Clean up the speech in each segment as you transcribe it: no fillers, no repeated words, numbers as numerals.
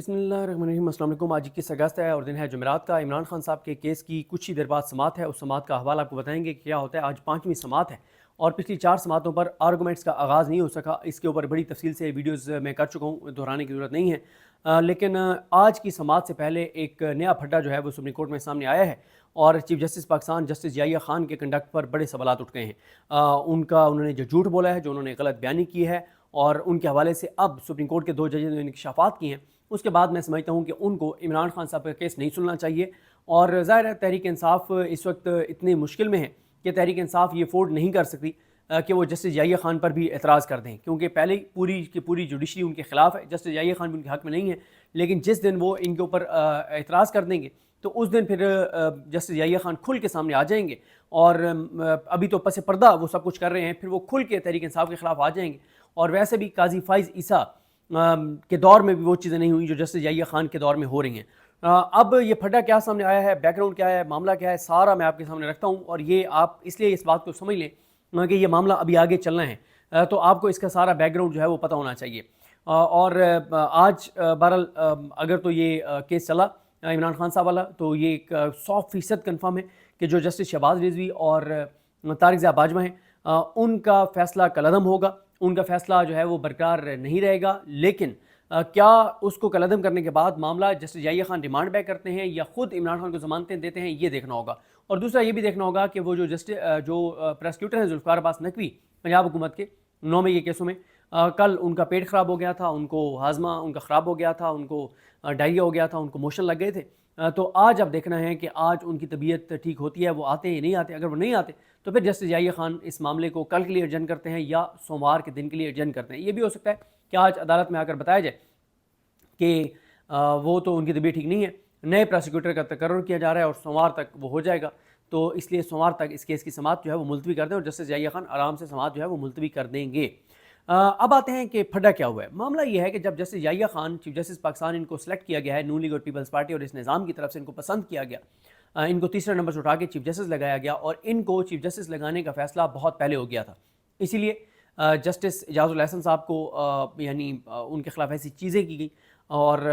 بسم اللہ الرحمن الرحیم۔ السلام علیکم۔ آج 21 اگست ہے اور دن ہے جمعرات کا۔ عمران خان صاحب کے کیس کی کچھ ہی دیر بعد سماعت ہے۔ اس سماعت کا احوال آپ کو بتائیں گے کہ کیا ہوتا ہے۔ آج 5ویں سماعت ہے اور پچھلی 4 سماعتوں پر آرگومنٹس کا آغاز نہیں ہو سکا۔ اس کے اوپر بڑی تفصیل سے ویڈیوز میں کر چکا ہوں، دہرانے کی ضرورت نہیں ہے، لیکن آج کی سماعت سے پہلے ایک نیا پھڈا جو ہے وہ سپریم کورٹ میں سامنے آیا ہے اور chief justice Pakistan justice Yahya Khan کے کنڈکٹ پر بڑے سوالات اٹھ گئے ہیں۔ انہوں نے جو جھوٹ بولا ہے، جو انہوں نے غلط بیانی کی ہے، اور ان کے حوالے سے اب سپریم کورٹ کے 2 ججز نے انکشافات کیے ہیں، اس کے بعد میں سمجھتا ہوں کہ ان کو عمران خان صاحب کا کیس نہیں سننا چاہیے۔ اور ظاہر ہے تحریک انصاف اس وقت اتنی مشکل میں ہے کہ تحریک انصاف یہ افورڈ نہیں کر سکتی کہ وہ جسٹس یحییٰ خان پر بھی اعتراض کر دیں، کیونکہ پہلے ہی پوری کی پوری جوڈیشری ان کے خلاف ہے۔ جسٹس یحییٰ خان بھی ان کے حق میں نہیں ہے، لیکن جس دن وہ ان کے اوپر اعتراض کر دیں گے تو اس دن پھر جسٹس یحییٰ خان کھل کے سامنے آ جائیں گے، اور ابھی تو پس پردہ وہ سب کچھ کر رہے ہیں، پھر وہ کھل کے تحریک انصاف کے خلاف آ جائیں گے۔ اور ویسے بھی قاضی فائز عیسیٰ کے دور میں بھی وہ چیزیں نہیں ہوئیں جو جسٹس یحییٰ خان کے دور میں ہو رہی ہیں۔ اب یہ پھڈا کیا سامنے آیا ہے، بیک گراؤنڈ کیا ہے، معاملہ کیا ہے، سارا میں آپ کے سامنے رکھتا ہوں، اور یہ آپ اس لیے اس بات کو سمجھ لیں کہ یہ معاملہ ابھی آگے چلنا ہے، تو آپ کو اس کا سارا بیک گراؤنڈ جو ہے وہ پتہ ہونا چاہیے۔ اور آج بہرحال اگر تو یہ کیس چلا عمران خان صاحب والا، تو یہ 100% کنفرم ہے کہ جو جسٹس شہباز رضوی اور طارق ضیاء باجوہ ہیں ان کا فیصلہ کالعدم ہوگا، ان کا فیصلہ جو ہے وہ برقرار نہیں رہے گا۔ لیکن کیا اس کو کالعدم کرنے کے بعد معاملہ justice Yahya Khan remand back کرتے ہیں یا خود عمران خان کو ضمانتیں دیتے ہیں، یہ دیکھنا ہوگا۔ اور دوسرا یہ بھی دیکھنا ہوگا کہ وہ جو پروسیکیوٹر ہیں ذوالفقار عباس نقوی پنجاب حکومت کے 9 میں یہ کیسوں میں، کل ان کا پیٹ خراب ہو گیا تھا، ان کو ہاضمہ ان کا خراب ہو گیا تھا، ان کو ڈائریا ہو گیا تھا، ان کو موشن لگ گئے تھے، تو آج اب دیکھنا ہے کہ آج ان کی طبیعت ٹھیک ہوتی ہے، وہ آتے ہیں یا نہیں آتے۔ اگر وہ نہیں آتے تو پھر جسٹس یحییٰ خان اس معاملے کو کل کے لیے ایڈجن کرتے ہیں یا سوموار کے دن کے لیے ایڈجن کرتے ہیں۔ یہ بھی ہو سکتا ہے کہ آج عدالت میں آ کر بتایا جائے کہ وہ تو ان کی طبیعت ٹھیک نہیں ہے، نئے پروسیکیوٹر کا تقرر کیا جا رہا ہے اور سوموار تک وہ ہو جائے گا، تو اس لیے سوموار تک اس کیس کی سماعت جو ہے وہ ملتوی کر دیں اور جسٹس یحییٰ خان آرام سے سماعت جو ہے وہ ملتوی کر دیں گے۔ اب آتے ہیں کہ پھڈا کیا ہوا ہے۔ معاملہ یہ ہے کہ جب justice Yahya Khan chief justice Pakistan ان کو سلیکٹ کیا گیا ہے، نون لیگ اور پیپلز پارٹی اور اس نظام کی طرف سے ان کو پسند کیا گیا، ان کو تیسرے نمبر سے اٹھا کے چیف جسٹس لگایا گیا، اور ان کو چیف جسٹس لگانے کا فیصلہ بہت پہلے ہو گیا تھا۔ اسی لیے جسٹس اعجاز الاحسن صاحب کو یعنی ان کے خلاف ایسی چیزیں کی گئیں اور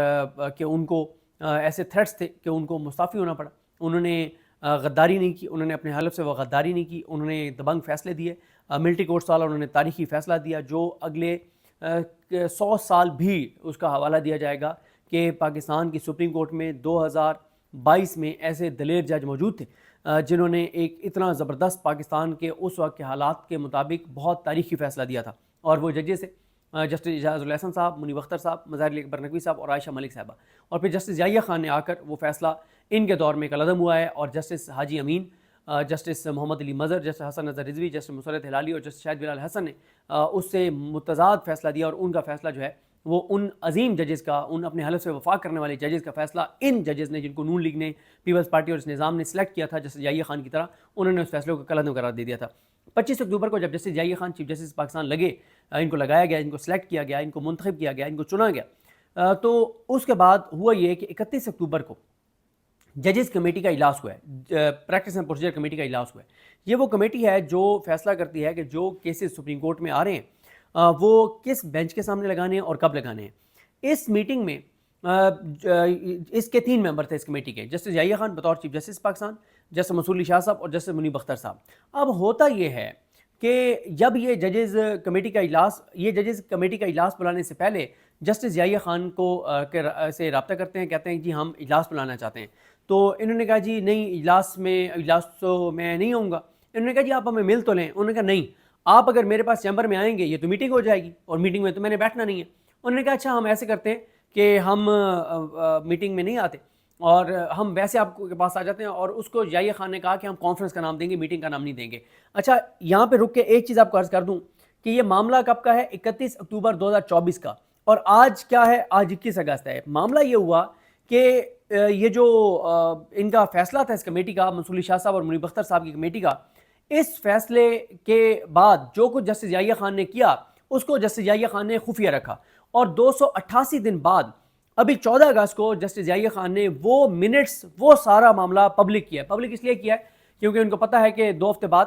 کہ ان کو ایسے تھریٹس تھے کہ ان کو مستعفی ہونا پڑا۔ انہوں نے غداری نہیں کی، انہوں نے اپنے حلف سے وہ غداری نہیں کی، انہوں نے دبنگ فیصلے دیے، ملٹری کورٹس والا انہوں نے تاریخی فیصلہ دیا جو اگلے 100 سال بھی اس کا حوالہ دیا جائے گا کہ پاکستان کی سپریم کورٹ میں 2022 میں ایسے دلیر جج موجود تھے جنہوں نے ایک اتنا زبردست پاکستان کے اس وقت کے حالات کے مطابق بہت تاریخی فیصلہ دیا تھا، اور وہ ججز تھے جسٹس اعجاز الاحسن صاحب، منیب اختر صاحب، مظاہر علی اکبر نقوی صاحب اور عائشہ ملک صاحبہ۔ اور پھر جسٹس یحییٰ خان نے آ کر وہ فیصلہ ان کے دور میں کالعدم ہوا ہے، اور جسٹس حاجی امین، جسٹس محمد علی مظہر، جسٹس حسن نظر رضوی، جسٹس مسرت ہلالی اور جسٹس شاہد بلال حسن نے اس سے متضاد فیصلہ دیا، اور ان کا فیصلہ جو ہے وہ ان عظیم ججز کا، ان اپنے حلف سے وفا کرنے والے ججز کا فیصلہ، ان ججز نے جن کو نون لیگ نے، پیپلز پارٹی اور اس نظام نے سلیکٹ کیا تھا جسٹس یحییٰ خان کی طرح، انہوں نے اس فیصلے کو کالعدم قرار دے دیا تھا۔ 25 اکتوبر کو جب justice Yahya Khan chief justice Pakistan لگے، ان کو لگایا گیا، ان کو سلیکٹ کیا گیا، ان کو منتخب کیا گیا، ان کو چنا گیا، تو اس کے بعد ہوا یہ کہ 31 اکتوبر کو ججز کمیٹی کا اجلاس ہوا ہے، پریکٹس اینڈ پروسیجر کمیٹی کا اجلاس ہوا ہے۔ یہ وہ کمیٹی ہے جو فیصلہ کرتی ہے کہ جو کیسز سپریم کورٹ میں آ رہے ہیں وہ کس بینچ کے سامنے لگانے ہیں اور کب لگانے ہیں۔ اس میٹنگ میں اس کے 3 ممبر تھے اس کمیٹی کے، جسٹس یحییٰ خان بطور چیف جسٹس پاکستان، جسٹس منصور علی شاہ صاحب اور جسٹس منیب اختر صاحب۔ اب ہوتا یہ ہے کہ جب یہ ججز کمیٹی کا اجلاس بلانے سے پہلے جسٹس یحییٰ خان کو سے رابطہ کرتے ہیں، کہتے ہیں جی ہم اجلاس بلانا چاہتے ہیں، تو انہوں نے کہا جی نہیں، اجلاس تو میں نہیں آؤں گا۔ انہوں نے کہا جی آپ ہمیں مل تو لیں۔ انہوں نے کہا نہیں، آپ اگر میرے پاس چیمبر میں آئیں گے یہ تو میٹنگ ہو جائے گی، اور میٹنگ میں تو میں نے بیٹھنا نہیں ہے۔ انہوں نے کہا اچھا ہم ایسے کرتے ہیں کہ ہم میٹنگ میں نہیں آتے اور ہم ویسے آپ کے پاس آ جاتے ہیں، اور اس کو یحییٰ خان نے کہا کہ ہم کانفرنس کا نام دیں گے، میٹنگ کا نام نہیں دیں گے۔ اچھا یہاں پہ رک کے ایک چیز آپ کو عرض کر دوں کہ یہ معاملہ کب کا ہے، 31 اکتوبر 2024 کا، اور آج کیا ہے، آج 21 اگست ہے۔ معاملہ یہ ہوا کہ یہ جو ان کا فیصلہ تھا اس کمیٹی کا، منصور علی شاہ صاحب اور منیب اختر صاحب کی کمیٹی کا، اس فیصلے کے بعد جو کچھ جسٹس یحییٰ خان نے کیا اس کو جسٹس یحییٰ خان نے خفیہ رکھا، اور 288 دن بعد ابھی 14 اگست کو جسٹس یحییٰ خان نے وہ منٹس، وہ سارا معاملہ پبلک کیا ہے۔ پبلک اس لیے کیا ہے کیونکہ ان کو پتہ ہے کہ 2 ہفتے بعد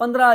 15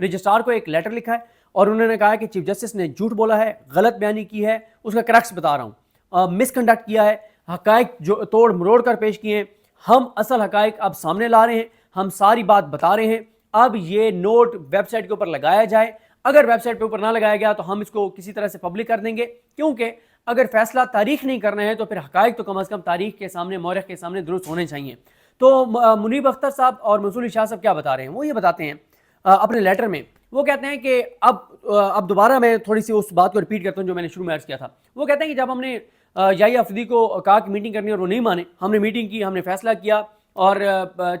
رجسٹرار کو ایک لیٹر لکھا ہے اور انہوں نے کہا ہے کہ چیف جسٹس نے جھوٹ بولا ہے, غلط بیانی کی ہے, اس کا کریکٹس بتا رہا ہوں, مس کنڈکٹ کیا ہے, حقائق جو توڑ مروڑ کر پیش کیے ہیں, ہم اصل حقائق اب سامنے لا رہے ہیں, ہم ساری بات بتا رہے ہیں. اب یہ نوٹ ویب سائٹ کے اوپر لگایا جائے, اگر ویب سائٹ پہ اوپر نہ لگایا گیا تو ہم اس کو کسی طرح سے پبلک کر دیں گے, کیونکہ اگر فیصلہ تاریخ نہیں کرنا ہے تو پھر حقائق تو کم از کم تاریخ کے سامنے, مورخ کے سامنے درست ہونے چاہیے. تو منیب اختر صاحب اور منصور علی شاہ صاحب کیا بتا رہے ہیں, وہ یہ بتاتے ہیں اپنے لیٹر میں, وہ کہتے ہیں کہ اب دوبارہ میں تھوڑی سی اس بات کو ریپیٹ کرتا ہوں جو میں نے شروع میں عرض کیا تھا. وہ کہتے ہیں کہ جب ہم نے یحییٰ افریدی کو کہا کہ میٹنگ کرنی اور وہ نہیں مانے, ہم نے میٹنگ کی, ہم نے فیصلہ کیا اور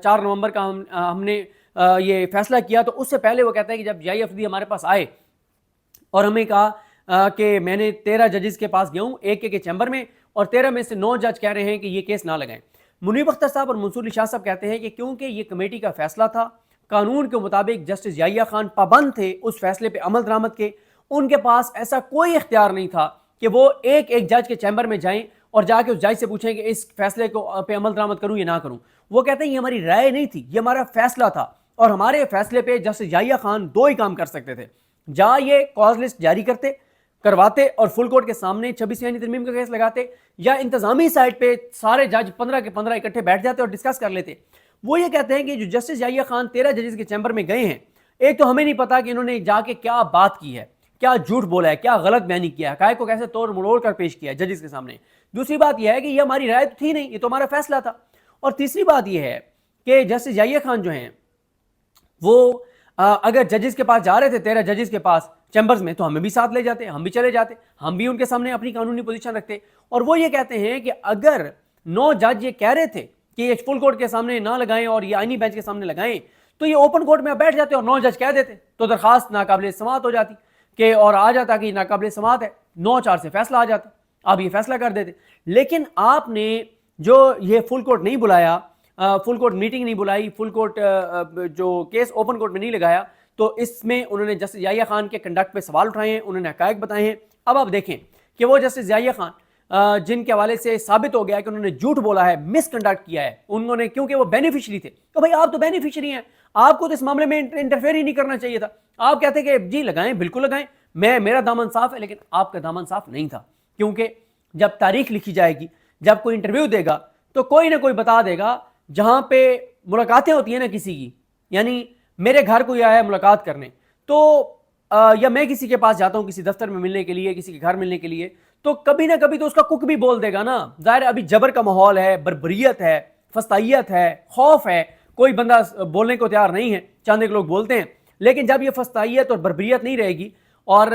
4 نومبر کا ہم نے یہ فیصلہ کیا. تو اس سے پہلے وہ کہتے ہیں کہ جب یحییٰ افریدی ہمارے پاس آئے اور ہمیں کہا کہ میں نے 13 ججز کے پاس گیا ہوں ایک کے چیمبر میں, اور 13 میں سے 9 جج کہہ رہے ہیں کہ یہ کیس نہ لگائیں. منیب اختر صاحب اور منصور علی شاہ صاحب کہتے ہیں کہ کیونکہ یہ کمیٹی کا فیصلہ تھا, قانون کے مطابق جسٹس یحییٰ خان پابند تھے اس فیصلے پہ عمل درآمد کے, ان کے پاس ایسا کوئی اختیار نہیں تھا کہ وہ ایک جج کے چیمبر میں جائیں اور جا کے اس جج سے پوچھیں کہ اس فیصلے کو پہ عمل درآمد کروں یا نہ کروں. وہ کہتے ہیں یہ ہماری رائے نہیں تھی, یہ ہمارا فیصلہ تھا, اور ہمارے فیصلے پہ جسٹس یحییٰ خان 2 ہی کام کر سکتے تھے, جہاں یہ کاز لسٹ جاری کرواتے اور فل کورٹ کے سامنے 26 یعنی ترمیم کا کیس لگاتے, یا انتظامی سائٹ پہ سارے جج 15 کے 15 اکٹھے بیٹھ جاتے اور ڈسکس کر لیتے. وہ یہ کہتے ہیں کہ جو جسٹس یحییٰ خان 13 ججز کے چیمبر میں گئے ہیں, ایک تو ہمیں نہیں پتا کہ انہوں نے جا کے کیا بات کی ہے, کیا جھوٹ بولا ہے, کیا غلط بیانی کیا ہے, حقائق کو کیسے توڑ مروڑ کر پیش کیا ہے ججز کے سامنے. دوسری بات یہ ہے کہ یہ ہماری رائے تو تھی نہیں, یہ تو ہمارا فیصلہ تھا. اور تیسری بات یہ ہے کہ جسٹس یحییٰ خان جو ہیں وہ اگر ججز کے پاس جا رہے تھے 13 ججز کے پاس چیمبرز میں, تو ہمیں بھی ساتھ لے جاتے, ہم بھی چلے جاتے, ہم بھی ان کے سامنے اپنی قانونی پوزیشن رکھتے. اور وہ یہ کہتے ہیں کہ اگر 9 جج یہ کہہ رہے تھے کہ یہ فل کورٹ کے سامنے نہ لگائیں اور یہ آئینی بینچ کے سامنے لگائیں, تو یہ اوپن کورٹ میں بیٹھ جاتے اور 9 جج کہہ دیتے تو درخواست ناقابل سماعت ہو جاتی کہ, اور آ جاتا کہ یہ ناقابل سماعت ہے, 9-4 سے فیصلہ آ جاتا, آپ یہ فیصلہ کر دیتے. لیکن آپ نے جو یہ فل کورٹ نہیں بلایا, فل کورٹ میٹنگ نہیں بلائی, فل کورٹ جو کیس اوپن کورٹ میں نہیں لگایا, تو اس میں انہوں نے جسٹس یحییٰ خان کے کنڈکٹ پہ سوال اٹھائے ہیں, انہوں نے حقائق بتائے ہیں. اب آپ دیکھیں کہ وہ جسٹس یحییٰ خان جن کے حوالے سے ثابت ہو گیا کہ انہوں نے جھوٹ بولا ہے, مس کنڈکٹ کیا ہے انہوں نے, کیونکہ وہ بینیفیشری تھے. تو بھائی آپ تو بینیفیشری ہیں, آپ کو تو اس معاملے میں انٹرفیئر ہی نہیں کرنا چاہیے تھا. آپ کہتے کہ جی لگائیں, بالکل لگائیں, میرا دامن صاف ہے, لیکن آپ کا دامن صاف نہیں تھا. کیونکہ جب تاریخ لکھی جائے گی, جب کوئی انٹرویو دے گا تو کوئی نہ کوئی بتا دے گا, جہاں پہ ملاقاتیں ہوتی ہیں نا کسی کی, یعنی میرے گھر کوئی آیا ہے ملاقات کرنے, تو یا میں کسی کے پاس جاتا ہوں کسی دفتر میں ملنے کے لیے, کسی کے گھر ملنے کے لیے, تو کبھی نہ کبھی تو اس کا کک بھی بول دے گا نا. ظاہر ابھی جبر کا ماحول ہے, بربریت ہے, فستائیت ہے, خوف ہے, کوئی بندہ بولنے کو تیار نہیں ہے, چند ایک لوگ بولتے ہیں. لیکن جب یہ فستائیت اور بربریت نہیں رہے گی اور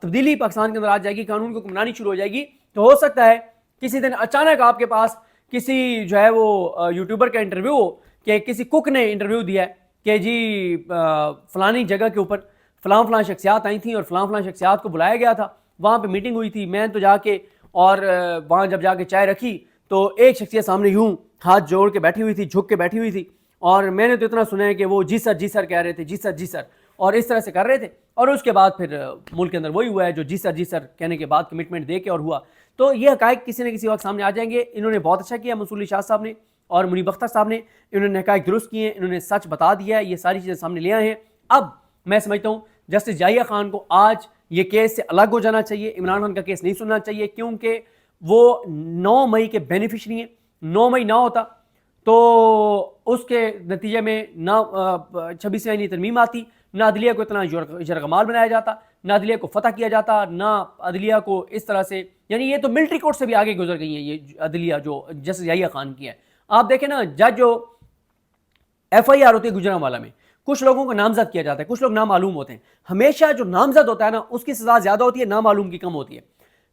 تبدیلی پاکستان کے اندر آ جائے گی, قانون کو حکمرانی شروع ہو جائے گی, تو ہو سکتا ہے کسی دن اچانک آپ کے پاس کسی جو ہے وہ یوٹیوبر کا انٹرویو ہو کہ کسی کک نے انٹرویو دیا ہے کہ جی فلانی جگہ کے اوپر فلاں شخصیات آئی تھیں اور فلاں شخصیات کو بلایا گیا تھا, وہاں پہ میٹنگ ہوئی تھی, میں تو جا کے اور وہاں جب جا کے چائے رکھی تو ایک شخصیت سامنے یوں ہاتھ جوڑ کے بیٹھی ہوئی تھی, جھک کے بیٹھی ہوئی تھی, اور میں نے تو اتنا سنا ہے کہ وہ جی سر کہہ رہے تھے, جی سر, اور اس طرح سے کر رہے تھے. اور اس کے بعد پھر ملک کے اندر وہی ہوا ہے جو جی سر کہنے کے بعد کمٹمنٹ دے کے اور ہوا. تو یہ حقائق کسی نہ کسی وقت سامنے آ جائیں گے. انہوں نے بہت اچھا کیا منصور علی شاہ صاحب نے اور منیب اختر صاحب نے, انہوں نے حقائق درست کیے ہیں, انہوں نے سچ بتا دیا ہے, یہ ساری چیزیں سامنے لے آئے ہیں. اب میں سمجھتا ہوں جسٹس یحییٰ خان کو آج یہ کیس سے الگ ہو جانا چاہیے, عمران خان کا کیس نہیں سننا چاہیے, کیونکہ وہ 9 مئی کے بینیفیشری ہیں. 9 مئی نہ ہوتا تو اس کے نتیجے میں نہ 26 یعنی ترمیم آتی, نہ عدلیہ کو اتنا یرغمال بنایا جاتا, نہ عدلیہ کو فتح کیا جاتا, نہ عدلیہ کو اس طرح سے, یعنی یہ تو ملٹری کورٹ سے بھی آگے گزر گئی ہیں یہ عدلیہ جو جسٹس یحییٰ خان کی ہے. آپ دیکھیں نا, جج جو ایف آئی آر ہوتی ہے گجرانوالہ میں, کچھ لوگوں کو نامزد کیا جاتا ہے, کچھ لوگ نامعلوم ہوتے ہیں. ہمیشہ جو نامزد ہوتا ہے نا اس کی سزا زیادہ ہوتی ہے, نامعلوم کی کم ہوتی ہے.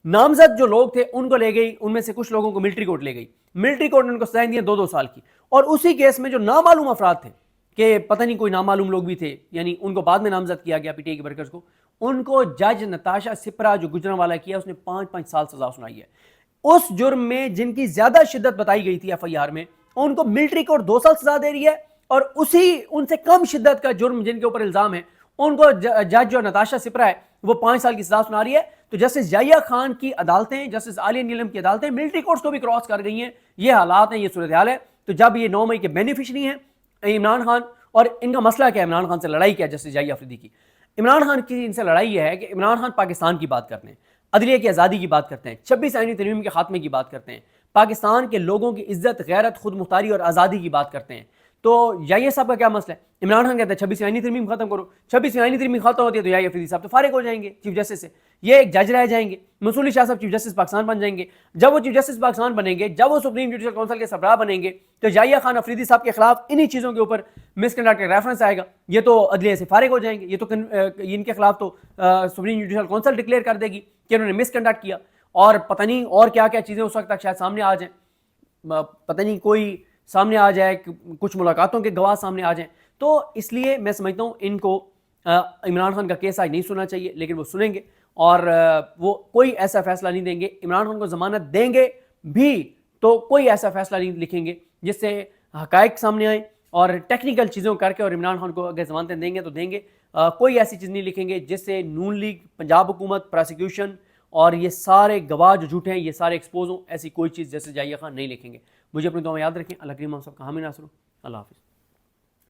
نامزد جو لوگ تھے ان کو لے گئی, ان میں سے کچھ لوگوں کو ملٹری کورٹ لے گئی, ملٹری کورٹ نے ان کو سزائیں دی 2 سال کی. اور اسی کیس میں جو نامعلوم افراد تھے, کہ پتہ نہیں کوئی نامعلوم لوگ بھی تھے, یعنی ان کو بعد میں نامزد کیا گیا پی ٹی آئی کے ورکرز کو, ان کو جج نتاشا سپرا جو گجرانوالہ کیا اس نے 5 سال سزا سنائی ہے. اس جرم میں جن کی زیادہ شدت بتائی گئی تھی ایف آئی آر میں, ان کو ملٹری کورٹ 2 سال سزا دے رہی ہے, اور اسی ان سے کم شدت کا جرم جن کے اوپر الزام ہے ان کو جج جو نتاشا سپرا ہے وہ 5 سال کی سزا سنا رہی ہے. تو جسٹس یحییٰ خان کی عدالتیں, جسٹس عالیہ نیلم کی عدالتیں ملٹری کورٹس کو بھی کراس کر گئی ہیں. یہ حالات ہیں, یہ صورتحال ہے. تو جب یہ 9 مئی کے بینیفیشری ہیں عمران خان, اور ان کا مسئلہ کیا ہے؟ عمران خان سے لڑائی کیا جسٹس جائیہ آفریدی کی؟ عمران خان کی ان سے لڑائی یہ ہے کہ عمران خان پاکستان کی بات کرتے ہیں، عدلیہ کی آزادی کی بات کرتے ہیں، 26 آئینی ترمیم کے خاتمے کی بات کرتے ہیں، پاکستان کے لوگوں کی عزت، غیرت، خود مختاری اور آزادی کی بات کرتے ہیں. تو جائیہ صاحب کا کیا مسئلہ ہے؟ عمران خان کہتا ہے 26 آئینی ترمیم ختم کرو. 26 آئینی ترمیم ختم ہوتی ہے تو جائیہ آفریدی صاحب تو فارغ ہو جائیں گے چیف جسٹس سے، یہ ایک جج رہ جائیں گے. منصور علی شاہ صاحب چیف جسٹس پاکستان بن جائیں گے. جب وہ چیف جسٹس پاکستان بنیں گے، جب وہ سپریم جوڈیشل کونسل کے سربراہ بنیں گے، تو جائیہ خان آفریدی صاحب کے خلاف انہی چیزوں کے اوپر مس کنڈکٹ کا ریفرنس آئے گا، یہ تو عدلیہ سے فارغ ہو جائیں گے. یہ تو ان کے خلاف تو سپریم جوڈیشل کونسل ڈکلیئر کر دے گی کہ انہوں نے مس کنڈکٹ کیا، اور پتہ نہیں اور کیا کیا چیزیں اس وقت تک شاید سامنے آ جائیں، پتہ نہیں کوئی سامنے آ جائے، کچھ ملاقاتوں کے گواہ سامنے آ جائیں. تو اس لیے میں سمجھتا ہوں ان کو عمران خان کا کیس آج نہیں سننا چاہیے، لیکن وہ سنیں گے اور وہ کوئی ایسا فیصلہ نہیں دیں گے. عمران خان کو ضمانت دیں گے بھی تو کوئی ایسا فیصلہ نہیں لکھیں گے جس سے حقائق سامنے آئیں، اور ٹیکنیکل چیزوں کر کے، اور عمران خان کو اگر ضمانتیں دیں گے تو دیں گے. کوئی ایسی چیز نہیں لکھیں گے جس سے نون لیگ، پنجاب حکومت، پروسیکیوشن اور یہ سارے گواہ جو جھوٹے ہیں یہ سارے ایکسپوز ہوں. ایسی کوئی چیز جیسے جائیہ خان نہیں لکھیں گے. مجھے اپنی دعا میں یاد رکھیں. اللہ کریم ہم سب کا حامی ناصر ہو. اللہ حافظ.